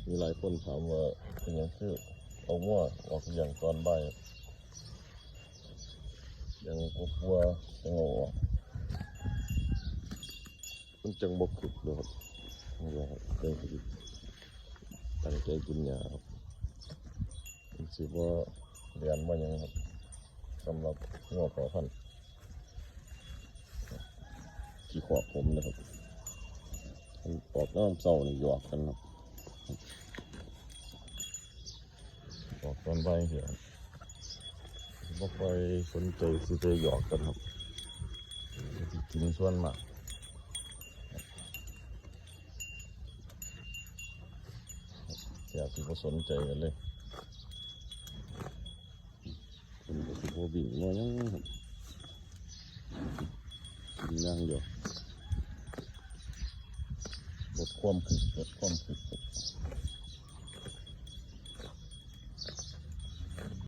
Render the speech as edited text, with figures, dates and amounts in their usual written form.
มีหลายคนถามว่าเป็นยังคือเอาง้อออกอย่างตอนบ่ายยังกลัวจะงอออกมันจังบกขึ้นเลยครับนี่แหละครับเรื่องที่ตั้งใจกินยาครับรู้สึกว่าเรียนว่ายังครับสำหรับง้อขอพันธุ์ที่ขอบผมนะครับออกน้ำเศร้านี่หยอกกันครับออกตอนบ่ายเหี่ยวไม่ค่อยสนใจสิจะหยอกกันครับกินส่วนมากอยากที่เขาสนใจกันเลยคนก็สิบวิ่งมายังครับกินย่างเดียวลดความคึก